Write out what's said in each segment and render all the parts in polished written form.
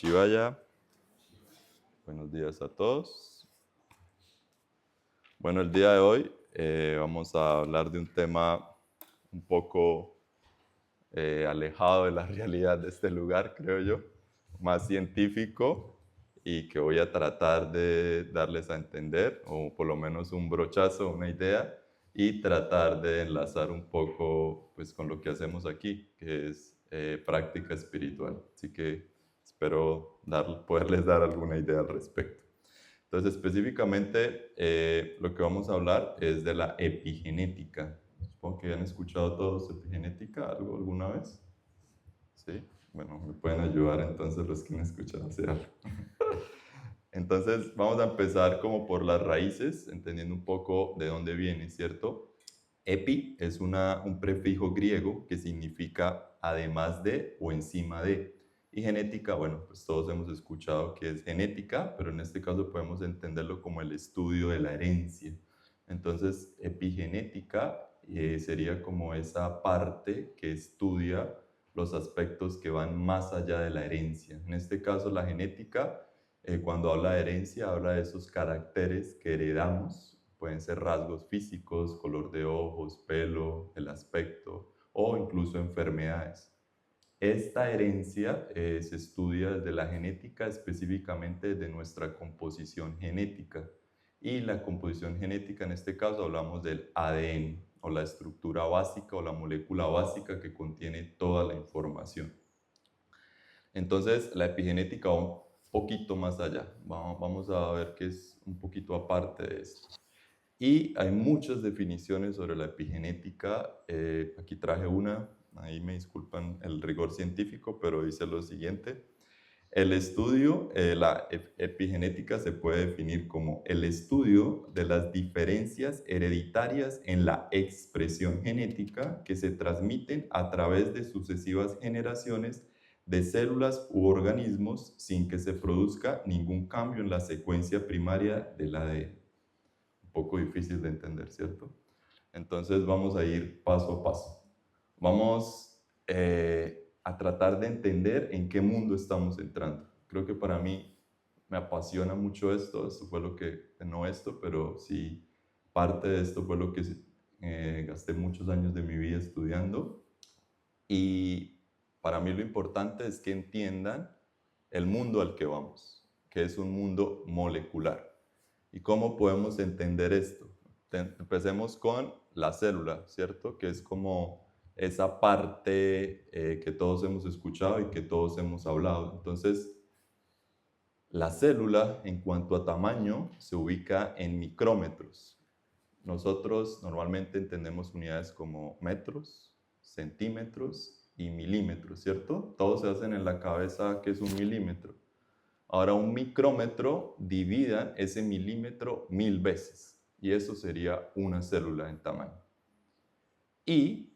Shivaya, buenos días a todos. Bueno, el día de hoy vamos a hablar de un tema un poco alejado de la realidad de este lugar, creo yo, más científico y que voy a tratar de darles a entender, o por lo menos un brochazo, una idea, y tratar de enlazar un poco pues, con lo que hacemos aquí, que es práctica espiritual. Así que espero poderles dar alguna idea al respecto. Entonces, específicamente, lo que vamos a hablar es de la epigenética. Supongo que han escuchado todos epigenética, algo alguna vez. ¿Sí? Bueno, me pueden ayudar entonces los que han escuchado hacer algo. Entonces, vamos a empezar como por las raíces, entendiendo un poco de dónde viene, ¿cierto? Epi es un prefijo griego que significa además de o encima de. Y genética, bueno, pues todos hemos escuchado que es genética, pero en este caso podemos entenderlo como el estudio de la herencia. Entonces, epigenética sería como esa parte que estudia los aspectos que van más allá de la herencia. En este caso, la genética, cuando habla de herencia, habla de esos caracteres que heredamos. Pueden ser rasgos físicos, color de ojos, pelo, el aspecto o incluso enfermedades. Esta herencia se estudia desde la genética, específicamente de nuestra composición genética. Y la composición genética, en este caso, hablamos del ADN, o la estructura básica o la molécula básica que contiene toda la información. Entonces, la epigenética va un poquito más allá. Vamos a ver que es un poquito aparte de esto. Y hay muchas definiciones sobre la epigenética. Aquí traje una, ahí me disculpan el rigor científico, pero dice lo siguiente. El estudio, la epigenética se puede definir como el estudio de las diferencias hereditarias en la expresión genética que se transmiten a través de sucesivas generaciones de células u organismos sin que se produzca ningún cambio en la secuencia primaria del ADN. Un poco difícil de entender, ¿cierto? Entonces vamos a ir paso a paso. Vamos a tratar de entender en qué mundo estamos entrando. Creo que para mí me apasiona mucho esto fue lo que, no esto, pero sí parte de esto fue lo que gasté muchos años de mi vida estudiando. Y para mí lo importante es que entiendan el mundo al que vamos, que es un mundo molecular. ¿Y cómo podemos entender esto? Empecemos con la célula, ¿cierto? Que es como esa parte que todos hemos escuchado y que todos hemos hablado. Entonces, la célula, en cuanto a tamaño, se ubica en micrómetros. Nosotros normalmente entendemos unidades como metros, centímetros y milímetros, ¿cierto? Todos se hacen en la cabeza que es un milímetro. Ahora, un micrómetro, dividan ese milímetro 1000 veces y eso sería una célula en tamaño. Y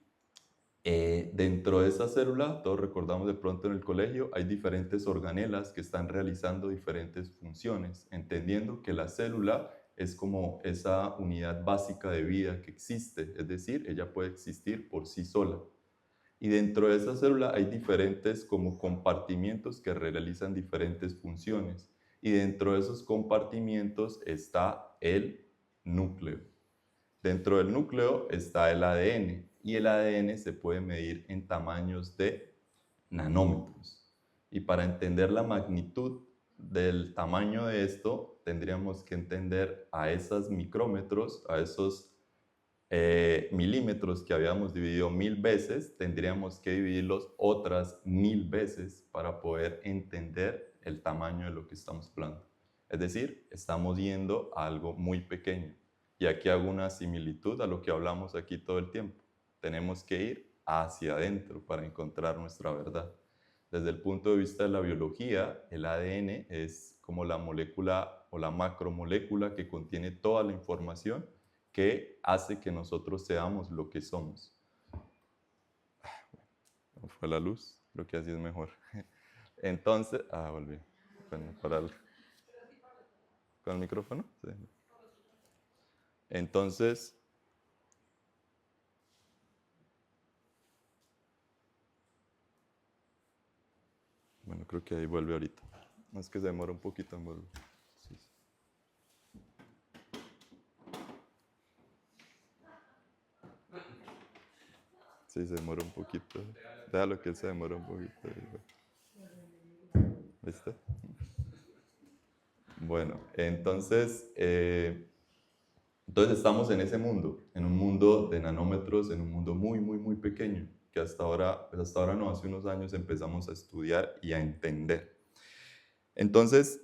dentro de esa célula, todos recordamos de pronto en el colegio, hay diferentes organelas que están realizando diferentes funciones, entendiendo que la célula es como esa unidad básica de vida que existe, es decir, ella puede existir por sí sola. Y dentro de esa célula hay diferentes como compartimientos que realizan diferentes funciones. Y dentro de esos compartimientos está el núcleo. Dentro del núcleo está el ADN. Y el ADN se puede medir en tamaños de nanómetros. Y para entender la magnitud del tamaño de esto, tendríamos que entender a esos micrómetros, a esos milímetros que habíamos dividido 1000 veces, tendríamos que dividirlos otras 1000 veces para poder entender el tamaño de lo que estamos hablando. Es decir, estamos yendo a algo muy pequeño. Y aquí hago una similitud a lo que hablamos aquí todo el tiempo. Tenemos que ir hacia adentro para encontrar nuestra verdad. Desde el punto de vista de la biología, el ADN es como la molécula o la macromolécula que contiene toda la información que hace que nosotros seamos lo que somos. ¿Cómo fue la luz? Creo que así es mejor. Entonces, volví. Bueno, ¿con el micrófono? Sí. Entonces, bueno, creo que ahí vuelve ahorita. No es que se demora un poquito en volver. Sí, sí. Sí, se demora un poquito. Déjalo que él se demora un poquito. ¿Viste? Bueno, entonces estamos en ese mundo, en un mundo de nanómetros, en un mundo muy, muy, muy pequeño, que pues hasta ahora no, hace unos años empezamos a estudiar y a entender. Entonces,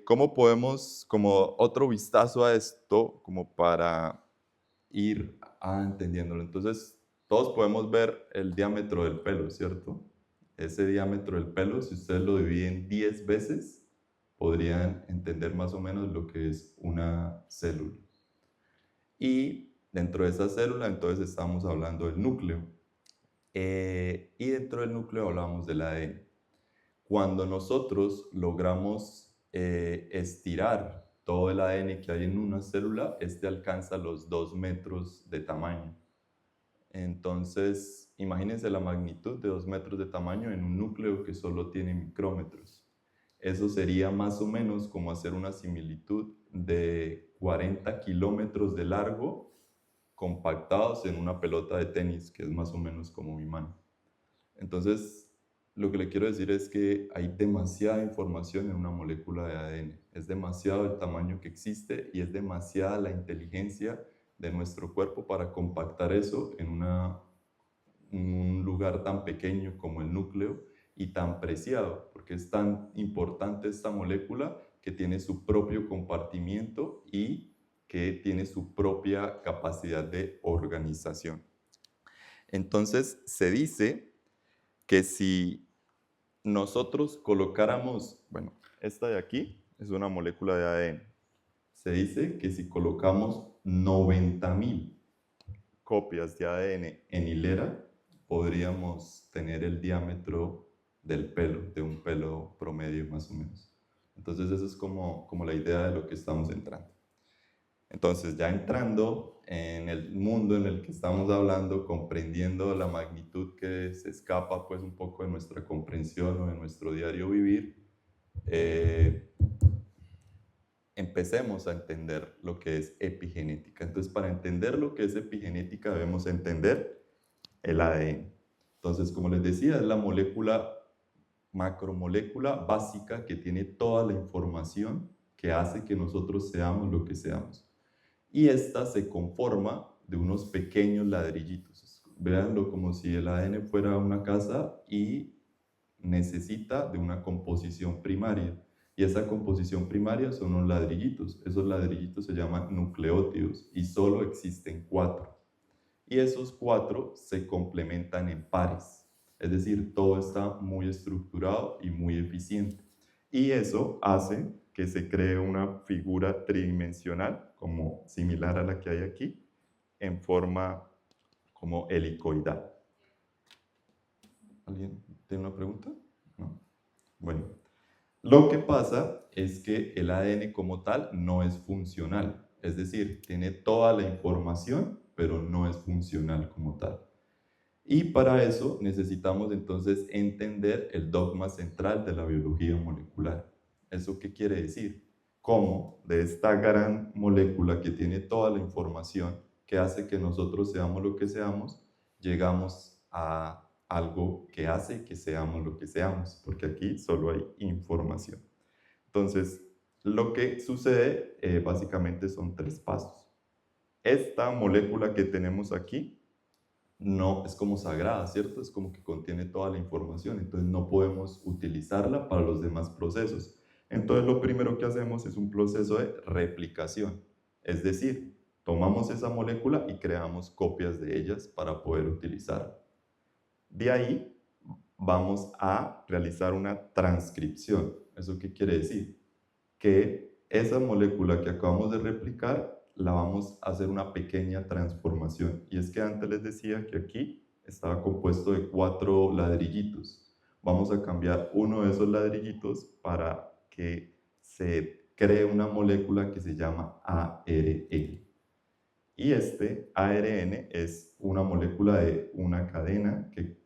¿cómo podemos, como otro vistazo a esto, como para ir entendiéndolo? Entonces, todos podemos ver el diámetro del pelo, ¿cierto? Ese diámetro del pelo, si ustedes lo dividen 10 veces, podrían entender más o menos lo que es una célula. Y dentro de esa célula, entonces estamos hablando del núcleo. Y dentro del núcleo hablamos del ADN. Cuando nosotros logramos estirar todo el ADN que hay en una célula, este alcanza los 2 metros de tamaño. Entonces, imagínense la magnitud de 2 metros de tamaño en un núcleo que solo tiene micrómetros. Eso sería más o menos como hacer una similitud de 40 kilómetros de largo compactados en una pelota de tenis, que es más o menos como mi mano. Entonces, lo que le quiero decir es que hay demasiada información en una molécula de ADN. Es demasiado el tamaño que existe y es demasiada la inteligencia de nuestro cuerpo para compactar eso en un lugar tan pequeño como el núcleo y tan preciado, porque es tan importante esta molécula que tiene su propio compartimiento y que tiene su propia capacidad de organización. Entonces, se dice que si nosotros colocáramos, bueno, esta de aquí es una molécula de ADN. Se dice que si colocamos 90.000 copias de ADN en hilera, podríamos tener el diámetro del pelo, de un pelo promedio más o menos. Entonces, eso es como la idea de lo que estamos entrando. Entonces, ya entrando en el mundo en el que estamos hablando, comprendiendo la magnitud que se escapa pues un poco de nuestra comprensión o de nuestro diario vivir, empecemos a entender lo que es epigenética. Entonces, para entender lo que es epigenética debemos entender el ADN. Entonces, como les decía, es la macromolécula básica que tiene toda la información que hace que nosotros seamos lo que seamos. Y esta se conforma de unos pequeños ladrillitos. Véanlo como si el ADN fuera una casa y necesita de una composición primaria. Y esa composición primaria son los ladrillitos. Esos ladrillitos se llaman nucleótidos y solo existen 4. Y esos 4 se complementan en pares. Es decir, todo está muy estructurado y muy eficiente. Y eso hace que se cree una figura tridimensional, como similar a la que hay aquí, en forma como helicoidal. ¿Alguien tiene una pregunta? ¿No? Bueno, lo que pasa es que el ADN como tal no es funcional, es decir, tiene toda la información, pero no es funcional como tal. Y para eso necesitamos entonces entender el dogma central de la biología molecular. ¿Eso qué quiere decir? Cómo de esta gran molécula que tiene toda la información que hace que nosotros seamos lo que seamos, llegamos a algo que hace que seamos lo que seamos, porque aquí solo hay información. Entonces, lo que sucede básicamente son 3 pasos. Esta molécula que tenemos aquí no es como sagrada, ¿cierto? Es como que contiene toda la información, entonces no podemos utilizarla para los demás procesos. Entonces lo primero que hacemos es un proceso de replicación, es decir, tomamos esa molécula y creamos copias de ellas para poder utilizarla. De ahí vamos a realizar una transcripción. ¿Eso qué quiere decir? Que esa molécula que acabamos de replicar la vamos a hacer una pequeña transformación. Y es que antes les decía que aquí estaba compuesto de 4 ladrillitos. Vamos a cambiar uno de esos ladrillitos para que se cree una molécula que se llama ARN. Y este ARN es una molécula de una cadena que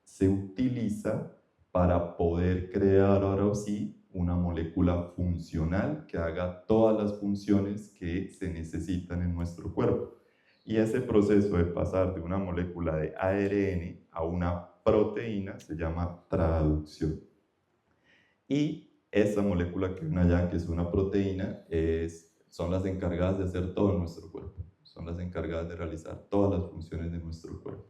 se utiliza para poder crear ahora sí una molécula funcional que haga todas las funciones que se necesitan en nuestro cuerpo. Y ese proceso de pasar de una molécula de ARN a una proteína se llama traducción. Y esa molécula que ven allá, que es una proteína, son las encargadas de hacer todo en nuestro cuerpo. Son las encargadas de realizar todas las funciones de nuestro cuerpo.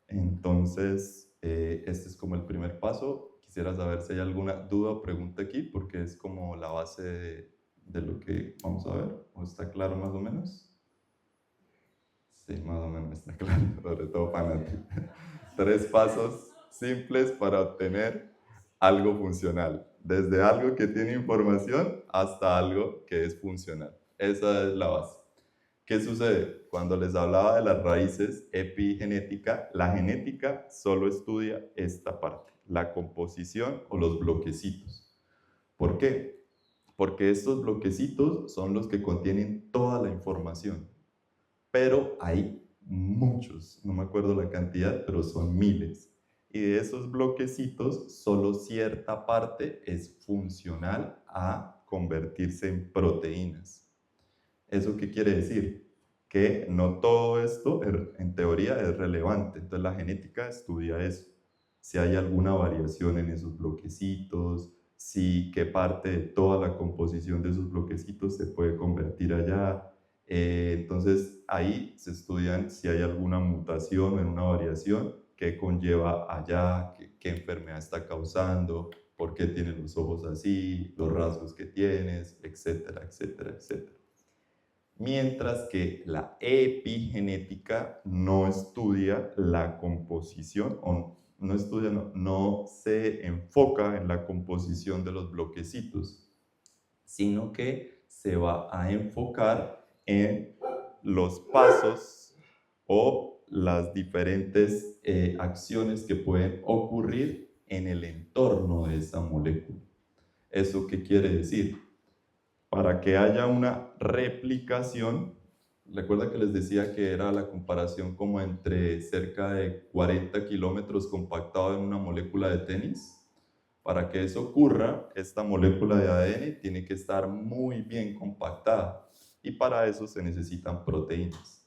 Entonces, este es como el primer paso. Quisiera saber si hay alguna duda o pregunta aquí, porque es como la base de lo que vamos a ver. ¿O está claro más o menos? Sí, más o menos está claro, sobre todo para Nati. 3 pasos simples para obtener algo funcional. Desde algo que tiene información hasta algo que es funcional. Esa es la base. ¿Qué sucede? Cuando les hablaba de las raíces epigenética, la genética solo estudia esta parte, la composición o los bloquecitos. ¿Por qué? Porque estos bloquecitos son los que contienen toda la información. Pero hay muchos, no me acuerdo la cantidad, pero son miles. Y de esos bloquecitos, solo cierta parte es funcional a convertirse en proteínas. ¿Eso qué quiere decir? Que no todo esto en teoría es relevante. Entonces la genética estudia eso. Si hay alguna variación en esos bloquecitos, si qué parte de toda la composición de esos bloquecitos se puede convertir allá. Entonces ahí se estudian si hay alguna mutación o en una variación que conlleva allá, qué enfermedad está causando, por qué tienes los ojos así, los rasgos que tienes, etcétera, etcétera, etcétera. Mientras que la epigenética no estudia la composición, o no se enfoca en la composición de los bloquecitos, sino que se va a enfocar en los pasos o las diferentes acciones que pueden ocurrir en el entorno de esa molécula. ¿Eso qué quiere decir? Para que haya una replicación, recuerda que les decía que era la comparación como entre cerca de 40 kilómetros compactado en una molécula de tenis. Para que eso ocurra, esta molécula de ADN tiene que estar muy bien compactada y para eso se necesitan proteínas.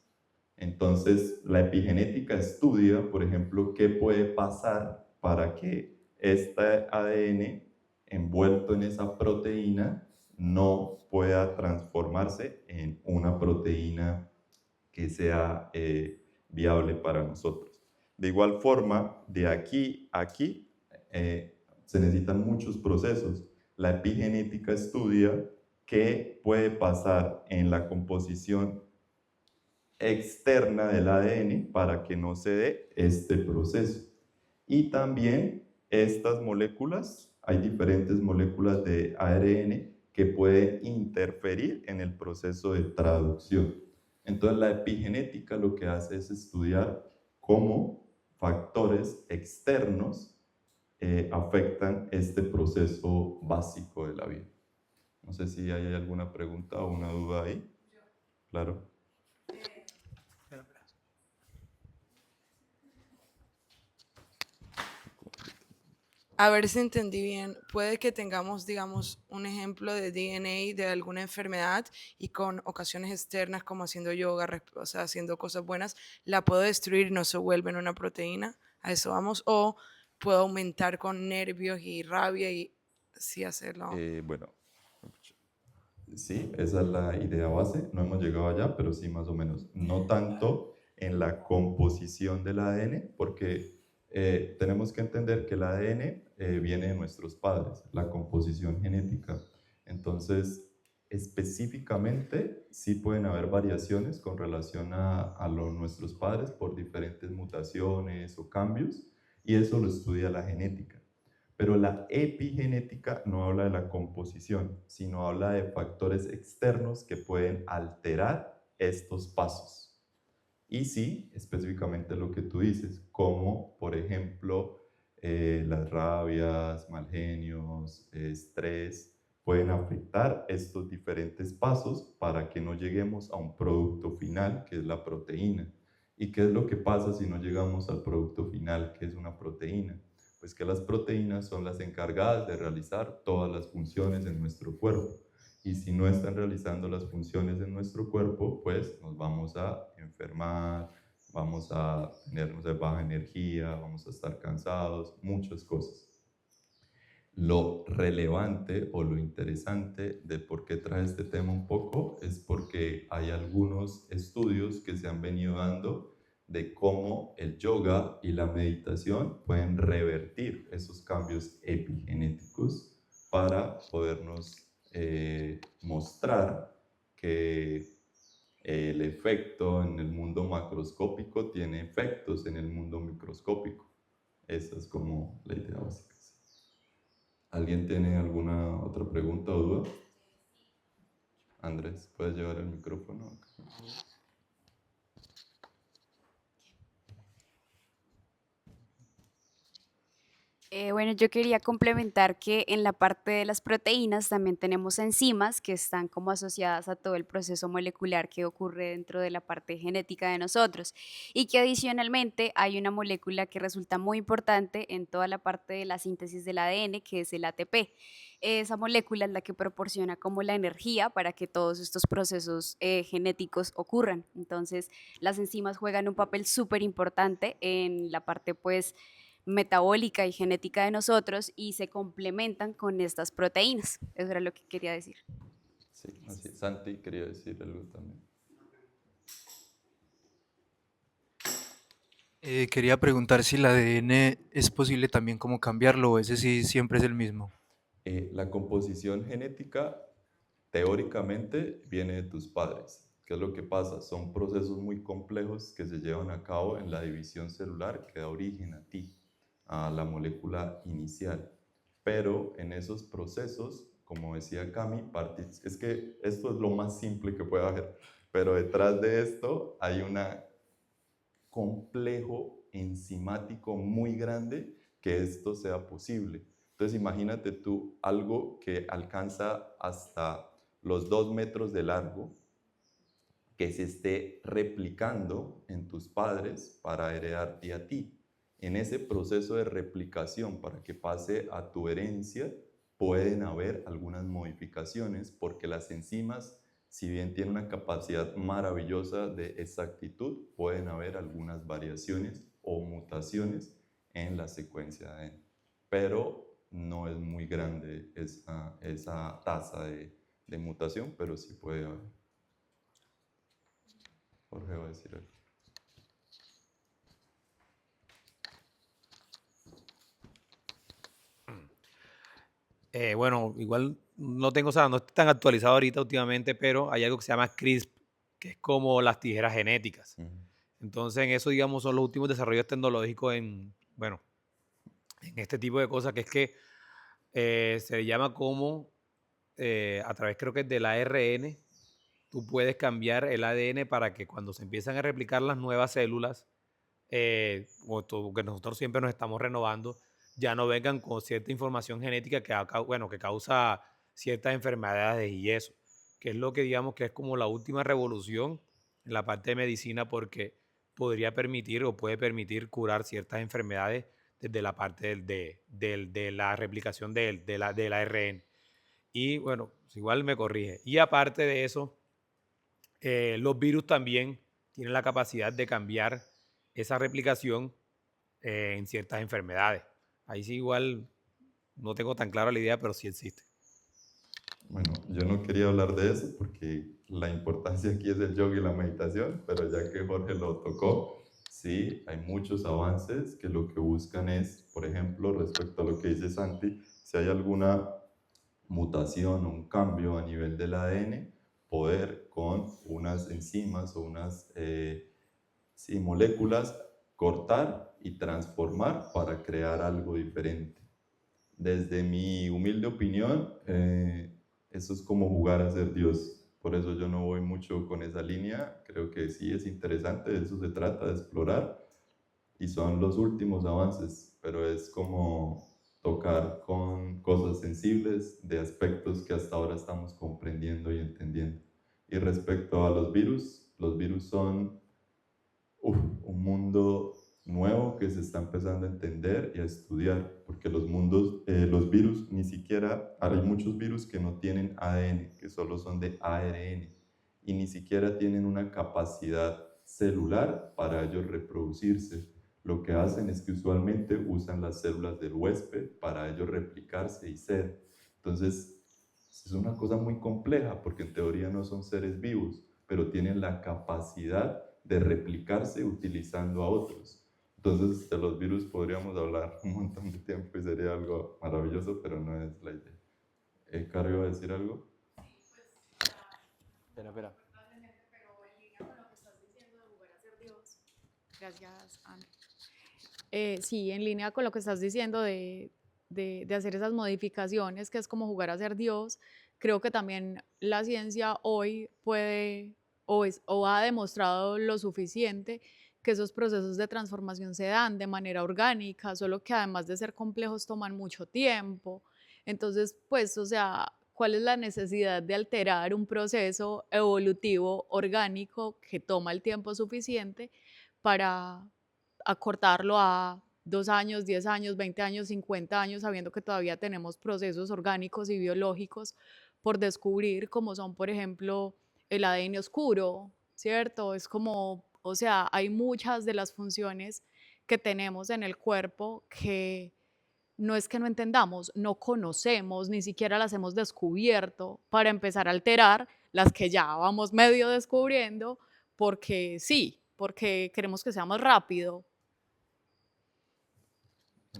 Entonces, la epigenética estudia, por ejemplo, qué puede pasar para que este ADN envuelto en esa proteína no pueda transformarse en una proteína que sea viable para nosotros. De igual forma, de aquí a aquí se necesitan muchos procesos. La epigenética estudia qué puede pasar en la composición externa del ADN para que no se dé este proceso. Y también estas moléculas, hay diferentes moléculas de ARN que pueden interferir en el proceso de traducción. Entonces la epigenética lo que hace es estudiar cómo factores externos afectan este proceso básico de la vida. No sé si hay alguna pregunta o una duda ahí. Claro. A ver si entendí bien, puede que tengamos, digamos, un ejemplo de DNA de alguna enfermedad y con ocasiones externas como haciendo yoga, o sea, haciendo cosas buenas, la puedo destruir y no se vuelve en una proteína, a eso vamos, o puedo aumentar con nervios y rabia y sí hacerlo. Bueno, sí, esa es la idea base, no hemos llegado allá, pero sí más o menos. No tanto en la composición del ADN, porque tenemos que entender que el ADN viene de nuestros padres, la composición genética. Entonces, específicamente, sí pueden haber variaciones con relación a nuestros padres por diferentes mutaciones o cambios, y eso lo estudia la genética. Pero la epigenética no habla de la composición, sino habla de factores externos que pueden alterar estos pasos. Y sí, específicamente lo que tú dices, como por ejemplo las rabias, mal genios, estrés, pueden afectar estos diferentes pasos para que no lleguemos a un producto final, que es la proteína. ¿Y qué es lo que pasa si no llegamos al producto final, que es una proteína? Pues que las proteínas son las encargadas de realizar todas las funciones en nuestro cuerpo. Y si no están realizando las funciones en nuestro cuerpo, pues nos vamos a enfermar, vamos a tener, no sé, baja energía, vamos a estar cansados, muchas cosas. Lo relevante o lo interesante de por qué trae este tema un poco es porque hay algunos estudios que se han venido dando de cómo el yoga y la meditación pueden revertir esos cambios epigenéticos para podernos mostrar que el efecto en el mundo macroscópico tiene efectos en el mundo microscópico. Esa es como la idea básica. ¿Alguien tiene alguna otra pregunta o duda? Andrés, ¿puedes llevar el micrófono acá? Bueno, yo quería complementar que en la parte de las proteínas también tenemos enzimas que están como asociadas a todo el proceso molecular que ocurre dentro de la parte genética de nosotros y que adicionalmente hay una molécula que resulta muy importante en toda la parte de la síntesis del ADN, que es el ATP. Esa molécula es la que proporciona como la energía para que todos estos procesos genéticos ocurran. Entonces, las enzimas juegan un papel súper importante en la parte, pues, metabólica y genética de nosotros y se complementan con estas proteínas. Eso era lo que quería decir. Sí, así. Santi quería decir algo también. Quería preguntar si el ADN es posible también como cambiarlo o ese sí siempre es el mismo. La composición genética teóricamente viene de tus padres. ¿Qué es lo que pasa? Son procesos muy complejos que se llevan a cabo en la división celular que da origen a ti, a la molécula inicial. Pero en esos procesos, como decía Cami, es que esto es lo más simple que puede haber, pero detrás de esto hay un complejo enzimático muy grande que esto sea posible. Entonces imagínate tú algo que alcanza hasta los 2 metros de largo, que se esté replicando en tus padres para heredarte a ti. En ese proceso de replicación, para que pase a tu herencia, pueden haber algunas modificaciones porque las enzimas, si bien tienen una capacidad maravillosa de exactitud, pueden haber algunas variaciones o mutaciones en la secuencia de ADN. Pero no es muy grande esa tasa de mutación, pero sí puede haber. Jorge va a decir algo. Bueno, igual no tengo, o sea, no estoy tan actualizado ahorita últimamente, pero hay algo que se llama CRISP, que es como las tijeras genéticas. Entonces, en eso, digamos, son los últimos desarrollos tecnológicos bueno, en este tipo de cosas, que es que se llama como, a través creo que es del ARN, tú puedes cambiar el ADN para que cuando se empiezan a replicar las nuevas células, que nosotros siempre nos estamos renovando, ya no vengan con cierta información genética que causa ciertas enfermedades y eso, que es lo que digamos que es como la última revolución en la parte de medicina porque podría permitir o puede permitir curar ciertas enfermedades desde la parte de la replicación del ARN. Y bueno, pues igual me corrige. Y aparte de eso, los virus también tienen la capacidad de cambiar esa replicación en ciertas enfermedades. Ahí sí igual no tengo tan clara la idea, pero sí existe. Bueno, yo no quería hablar de eso porque la importancia aquí es el yoga y la meditación, pero ya que Jorge lo tocó, sí, hay muchos avances que lo que buscan es, por ejemplo, respecto a lo que dice Santi, si hay alguna mutación o un cambio a nivel del ADN, poder con unas enzimas o unas moléculas cortar y transformar para crear algo diferente. Desde mi humilde opinión, eso es como jugar a ser Dios. Por eso yo no voy mucho con esa línea. Creo que sí es interesante, de eso se trata, de explorar. Y son los últimos avances, pero es como tocar con cosas sensibles de aspectos que hasta ahora estamos comprendiendo y entendiendo. Y respecto a los virus son un mundo nuevo que se está empezando a entender y a estudiar, porque los virus ni siquiera, hay muchos virus que no tienen ADN, que solo son de ARN, y ni siquiera tienen una capacidad celular para ellos reproducirse. Lo que hacen es que usualmente usan las células del huésped para ellos replicarse y ser. Entonces, es una cosa muy compleja, porque en teoría no son seres vivos, pero tienen la capacidad de replicarse utilizando a otros. Entonces, de los virus podríamos hablar un montón de tiempo y sería algo maravilloso, pero no es la idea. ¿Caro iba a decir algo? Espera. Gracias, Ana. Sí, en línea con lo que estás diciendo de hacer esas modificaciones, que es como jugar a ser Dios, creo que también la ciencia hoy puede o ha demostrado lo suficiente que esos procesos de transformación se dan de manera orgánica, solo que además de ser complejos toman mucho tiempo. Entonces, pues, o sea, ¿cuál es la necesidad de alterar un proceso evolutivo orgánico que toma el tiempo suficiente para acortarlo a 2 años, 10 años, 20 años, 50 años, sabiendo que todavía tenemos procesos orgánicos y biológicos por descubrir, como son, por ejemplo, el ADN oscuro, ¿cierto? Es como, o sea, hay muchas de las funciones que tenemos en el cuerpo que no es que no entendamos, no conocemos, ni siquiera las hemos descubierto para empezar a alterar las que ya vamos medio descubriendo, porque sí, porque queremos que sea más rápido.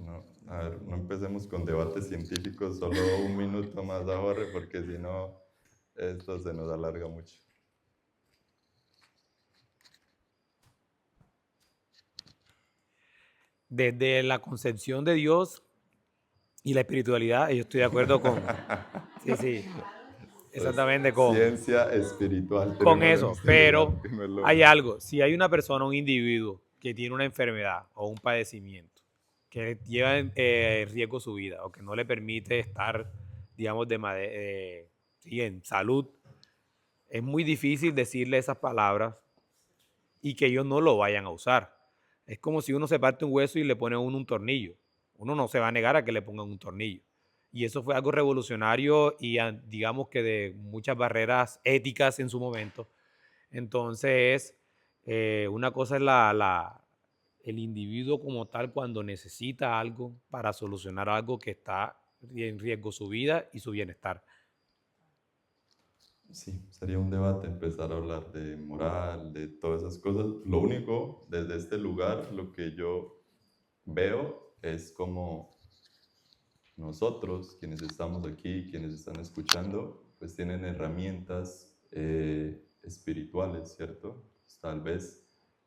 No, a ver, no empecemos con debates científicos, solo un minuto más ahorre, porque si no, esto se nos alarga mucho. Desde la concepción de Dios y la espiritualidad, yo estoy de acuerdo con... Sí, exactamente con... Ciencia espiritual. Con tenemos en eso, este pero lugar, que no es lo hay mismo. algo, si hay una persona, un individuo que tiene una enfermedad o un padecimiento que lleva en riesgo su vida o que no le permite estar, digamos, sí, en salud, es muy difícil decirle esas palabras y que ellos no lo vayan a usar. Es como si uno se parte un hueso y le pone a uno un tornillo. Uno no se va a negar a que le pongan un tornillo. Y eso fue algo revolucionario y digamos que de muchas barreras éticas en su momento. Entonces, una cosa es el individuo como tal cuando necesita algo para solucionar algo que está en riesgo su vida y su bienestar. Sí, sería un debate empezar a hablar de moral, de todas esas cosas. Lo único, desde este lugar, lo que yo veo es como nosotros, quienes estamos aquí, quienes están escuchando, pues tienen herramientas espirituales, ¿cierto? Pues tal vez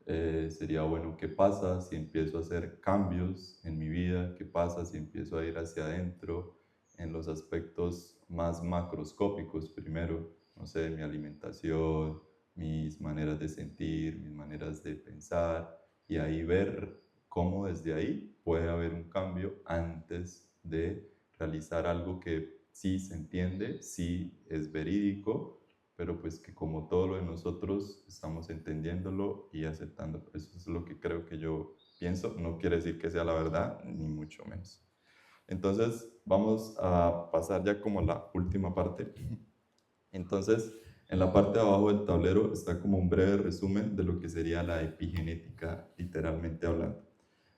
sería bueno, ¿qué pasa si empiezo a hacer cambios en mi vida? ¿Qué pasa si empiezo a ir hacia adentro en los aspectos más macroscópicos primero? No sé, mi alimentación, mis maneras de sentir, mis maneras de pensar, y ahí ver cómo desde ahí puede haber un cambio antes de realizar algo que sí se entiende, sí es verídico, pero pues que como todo lo de nosotros estamos entendiéndolo y aceptando. Eso es lo que creo que yo pienso. No quiere decir que sea la verdad, ni mucho menos. Entonces vamos a pasar ya como a la última parte. Entonces, en la parte de abajo del tablero está como un breve resumen de lo que sería la epigenética, literalmente hablando.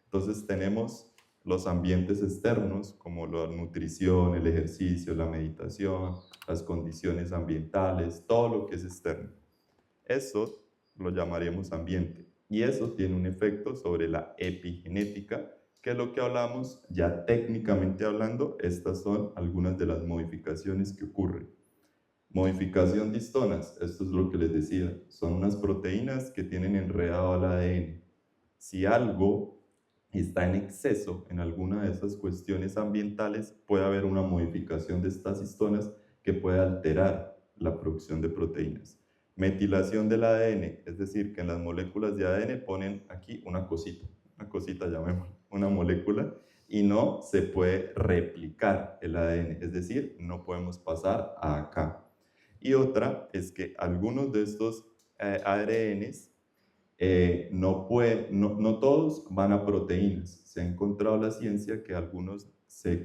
Entonces tenemos los ambientes externos, como la nutrición, el ejercicio, la meditación, las condiciones ambientales, todo lo que es externo. Eso lo llamaremos ambiente. Y eso tiene un efecto sobre la epigenética, que es lo que hablamos, ya técnicamente hablando, estas son algunas de las modificaciones que ocurren. Modificación de histonas, esto es lo que les decía, son unas proteínas que tienen enredado al ADN. Si algo está en exceso en alguna de esas cuestiones ambientales, puede haber una modificación de estas histonas que puede alterar la producción de proteínas. Metilación del ADN, es decir, que en las moléculas de ADN ponen aquí una cosita llamémosla, una molécula, y no se puede replicar el ADN, es decir, no podemos pasar a acá. Y otra es que algunos de estos ARNs no todos van a proteínas. Se ha encontrado la ciencia que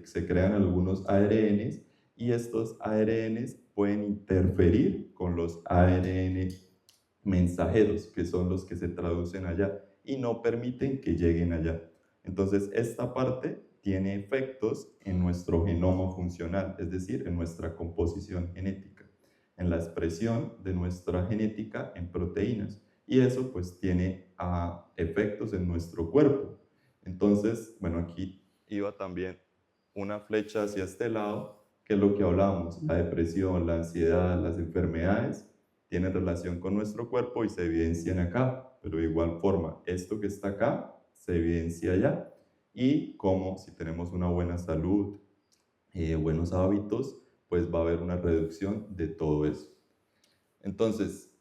se crean algunos ARNs y estos ARNs pueden interferir con los ARN mensajeros, que son los que se traducen allá, y no permiten que lleguen allá. Entonces, esta parte tiene efectos en nuestro genoma funcional, es decir, en nuestra composición genética, en la expresión de nuestra genética en proteínas. Y eso pues tiene efectos en nuestro cuerpo. Entonces, bueno, aquí iba también una flecha hacia este lado, que es lo que hablábamos, la depresión, la ansiedad, las enfermedades, tienen relación con nuestro cuerpo y se evidencian acá, pero de igual forma, esto que está acá se evidencia allá. Y como si tenemos una buena salud, buenos hábitos, pues va a haber una reducción de todo eso. Entonces,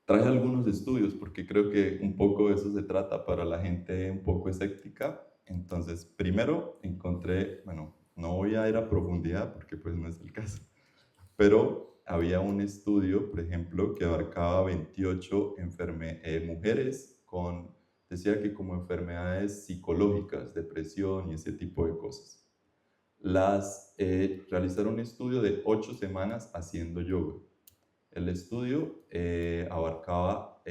traje algunos estudios porque creo que un poco de eso se trata para la gente un poco escéptica. Entonces, primero encontré, bueno, no voy a ir a profundidad porque pues no es el caso, pero había un estudio, por ejemplo, que abarcaba 28 mujeres decía que como enfermedades psicológicas, depresión y ese tipo de cosas. Realizaron un estudio de 8 semanas haciendo yoga. El estudio abarcaba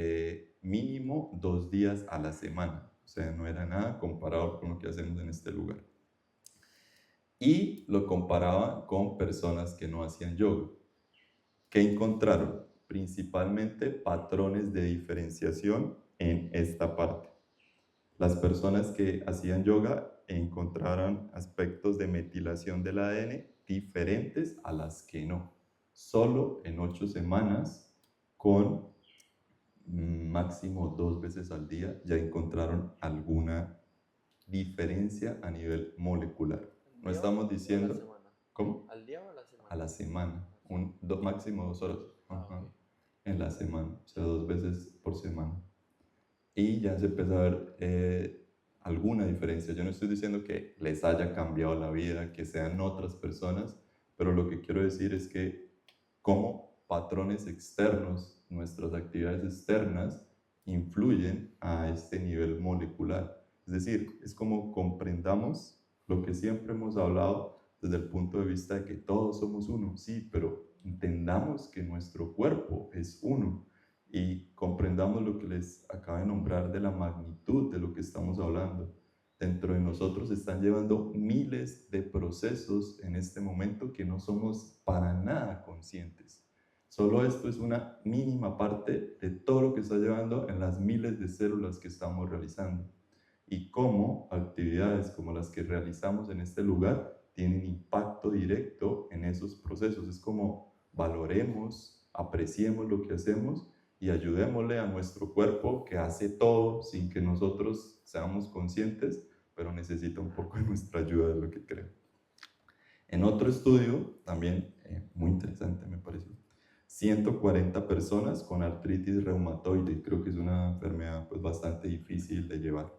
mínimo 2 días a la semana, o sea, no era nada comparado con lo que hacemos en este lugar. Y lo comparaba con personas que no hacían yoga. ¿Qué encontraron? Principalmente patrones de diferenciación en esta parte. Las personas que hacían yoga encontraron aspectos de metilación del ADN diferentes a las que no. Solo en 8 semanas, con máximo 2 veces al día, ya encontraron alguna diferencia a nivel molecular. No estamos diciendo... ¿Cómo? ¿Al día o a la semana? A la semana, máximo 2 horas. Okay. En la semana, o sea, 2 veces por semana. Y ya se empieza a ver alguna diferencia. Yo no estoy diciendo que les haya cambiado la vida, que sean otras personas, pero lo que quiero decir es que cómo patrones externos, nuestras actividades externas, influyen a este nivel molecular. Es decir, es como comprendamos lo que siempre hemos hablado desde el punto de vista de que todos somos uno, sí, pero entendamos que nuestro cuerpo es uno y comprendamos lo que les acabo de nombrar de la magnitud de lo que estamos hablando. Dentro de nosotros se están llevando miles de procesos en este momento que no somos para nada conscientes. Solo esto es una mínima parte de todo lo que está llevando en las miles de células que estamos realizando. Y cómo actividades como las que realizamos en este lugar tienen impacto directo en esos procesos. Es como valoremos, apreciemos lo que hacemos y ayudémosle a nuestro cuerpo que hace todo sin que nosotros seamos conscientes, pero necesita un poco de nuestra ayuda, de lo que creo. En otro estudio, también muy interesante me pareció, 140 personas con artritis reumatoide, creo que es una enfermedad pues, bastante difícil de llevar.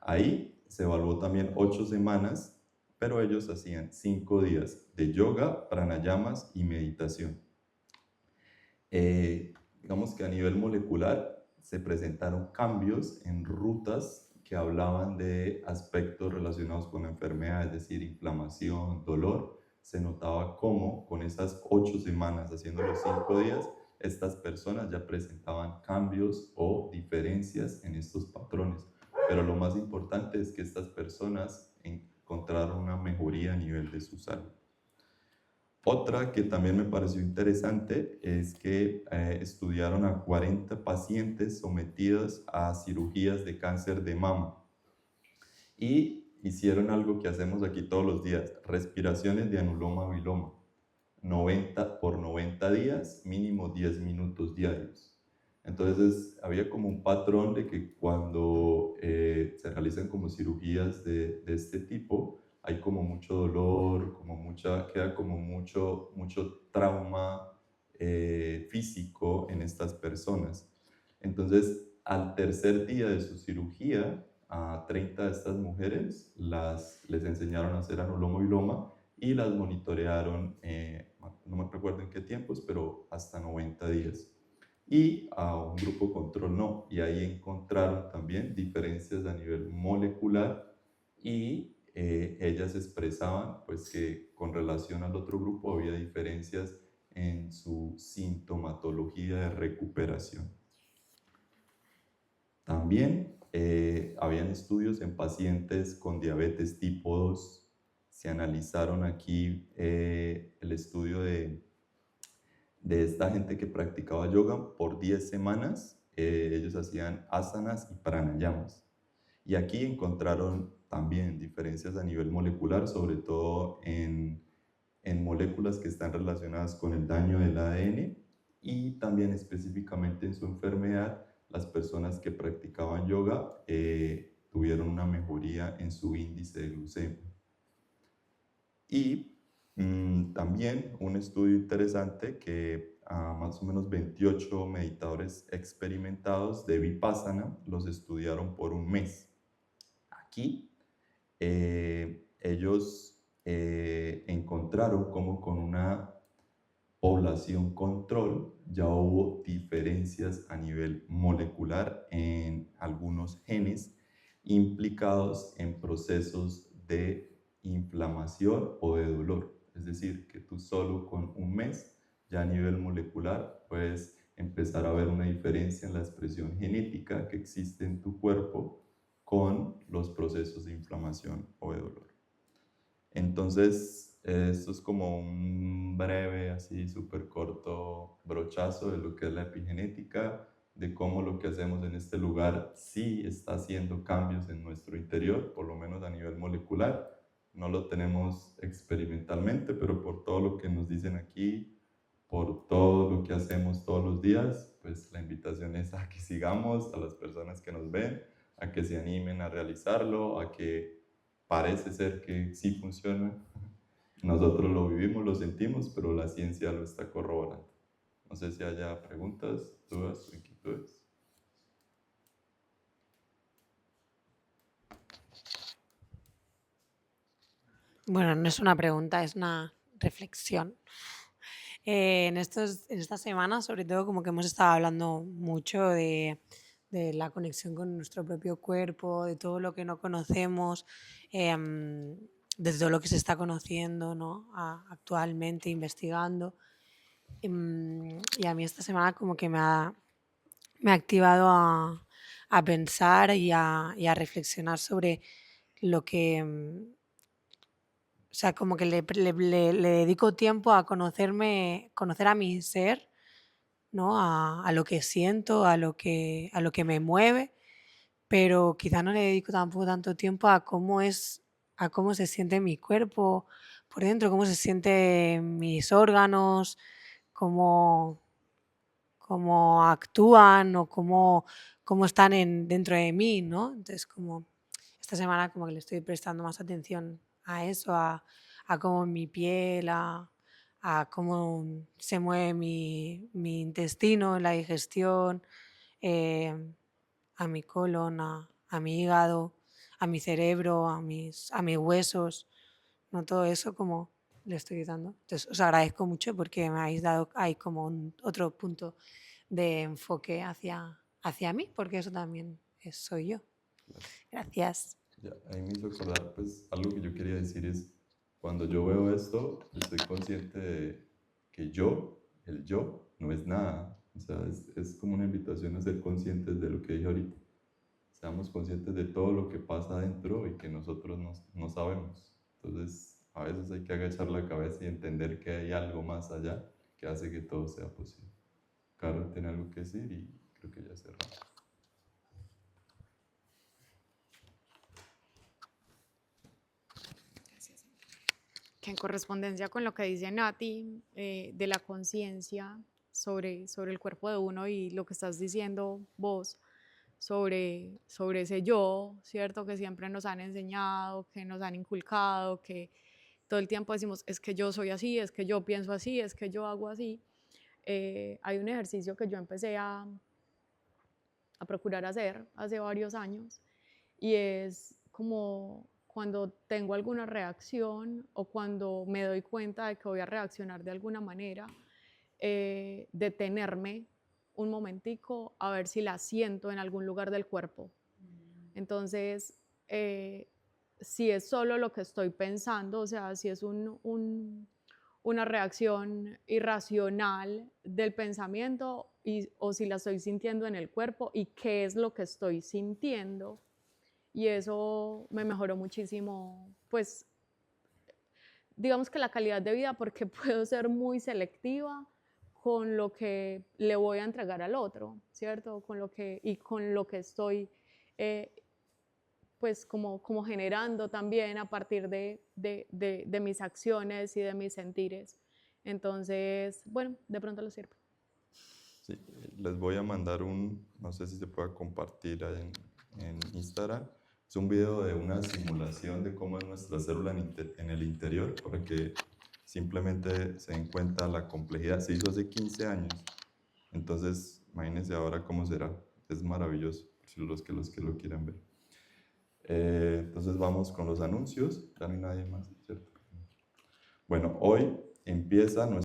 Ahí se evaluó también 8 semanas, pero ellos hacían 5 días de yoga, pranayamas y meditación. Digamos que a nivel molecular se presentaron cambios en rutas que hablaban de aspectos relacionados con la enfermedad, es decir, inflamación, dolor. Se notaba cómo con esas 8 semanas haciendo los 5 días, estas personas ya presentaban cambios o diferencias en estos patrones. Pero lo más importante es que estas personas encontraron una mejoría a nivel de su salud. Otra que también me pareció interesante es que estudiaron a 40 pacientes sometidos a cirugías de cáncer de mama y hicieron algo que hacemos aquí todos los días, respiraciones de anuloma viloma, 90 días, mínimo 10 minutos diarios. Entonces había como un patrón de que cuando se realizan como cirugías de este tipo, hay como mucho dolor, queda como mucho trauma físico en estas personas. Entonces, al tercer día de su cirugía, a 30 de estas mujeres les enseñaron a hacer anuloma viloma y las monitorearon, no me recuerdo en qué tiempos, pero hasta 90 días. y a un grupo control no. Y ahí encontraron también diferencias a nivel molecular y ellas expresaban pues que con relación al otro grupo había diferencias en su sintomatología de recuperación. También habían estudios en pacientes con diabetes tipo 2. Se analizaron aquí el estudio de esta gente que practicaba yoga por 10 semanas. Ellos hacían asanas y pranayamas. Y aquí encontraron también diferencias a nivel molecular, sobre todo en moléculas que están relacionadas con el daño del ADN y también específicamente en su enfermedad, las personas que practicaban yoga tuvieron una mejoría en su índice de glucemia. Y también un estudio interesante que a más o menos 28 meditadores experimentados de Vipassana los estudiaron por un mes. Aquí ellos encontraron como con una población control ya hubo diferencias a nivel molecular en algunos genes implicados en procesos de inflamación o de dolor. Es decir, que tú solo con un mes ya a nivel molecular puedes empezar a ver una diferencia en la expresión genética que existe en tu cuerpo con los procesos de inflamación o de dolor. Entonces, esto es como un breve, así súper corto brochazo de lo que es la epigenética, de cómo lo que hacemos en este lugar sí está haciendo cambios en nuestro interior, por lo menos a nivel molecular. No lo tenemos experimentalmente, pero por todo lo que nos dicen aquí, por todo lo que hacemos todos los días, pues la invitación es a que sigamos, a las personas que nos ven, a que se animen a realizarlo, a que parece ser que sí funciona. Nosotros lo vivimos, lo sentimos, pero la ciencia lo está corroborando. No sé si haya preguntas, dudas o inquietudes. Bueno, no es una pregunta, es una reflexión. En esta semana, sobre todo, como que hemos estado hablando mucho de la conexión con nuestro propio cuerpo, de todo lo que no conocemos, de todo lo que se está conociendo, ¿no? Actualmente, investigando. Y a mí esta semana como que me ha activado a pensar y a reflexionar sobre lo que... o sea, como que le dedico tiempo a conocer a mi ser, ¿no? A lo que siento, a lo que me mueve, pero quizá no le dedico tampoco tanto tiempo a cómo se siente mi cuerpo por dentro, cómo se sienten mis órganos, cómo actúan o cómo están dentro de mí, ¿no? Entonces, como esta semana como que le estoy prestando más atención a eso, a cómo mi piel, a cómo se mueve mi intestino, la digestión, a mi colon, a mi hígado, a mi cerebro, a mis huesos, ¿no? Todo eso como le estoy dando. Entonces, os agradezco mucho porque me habéis dado ahí como otro punto de enfoque hacia mí, porque eso también soy yo. Gracias. Ya, ahí me hizo acordar, pues algo que yo quería decir es, cuando yo veo esto, estoy consciente de que el yo, no es nada. O sea, es como una invitación a ser conscientes de lo que dije ahorita. Seamos conscientes de todo lo que pasa adentro y que nosotros no sabemos. Entonces, a veces hay que agachar la cabeza y entender que hay algo más allá que hace que todo sea posible. Carol tiene algo que decir y creo que ya cerramos. Que en correspondencia con lo que dice Nati, de la conciencia sobre el cuerpo de uno y lo que estás diciendo vos sobre ese yo, ¿cierto? Que siempre nos han enseñado, que nos han inculcado, que todo el tiempo decimos, es que yo soy así, es que yo pienso así, es que yo hago así. Hay un ejercicio que yo empecé a procurar hacer hace varios años y es como cuando tengo alguna reacción o cuando me doy cuenta de que voy a reaccionar de alguna manera, detenerme un momentico a ver si la siento en algún lugar del cuerpo. Entonces, si es solo lo que estoy pensando, o sea, si es una reacción irracional del pensamiento o si la estoy sintiendo en el cuerpo y qué es lo que estoy sintiendo. Y eso me mejoró muchísimo, pues, digamos que la calidad de vida, porque puedo ser muy selectiva con lo que le voy a entregar al otro, ¿cierto? Con lo que estoy pues como generando también a partir de mis acciones y de mis sentires. Entonces, bueno, de pronto lo sirve. Sí, les voy a mandar no sé si se puede compartir ahí en Instagram. Es un video de una simulación de cómo es nuestra célula en el interior, para que simplemente se den cuenta la complejidad. Se hizo hace 15 años, entonces imagínense ahora cómo será. Es maravilloso, si los que lo quieran ver. Entonces vamos con los anuncios. Ya no hay nadie más, ¿cierto? Bueno, hoy empieza nuestra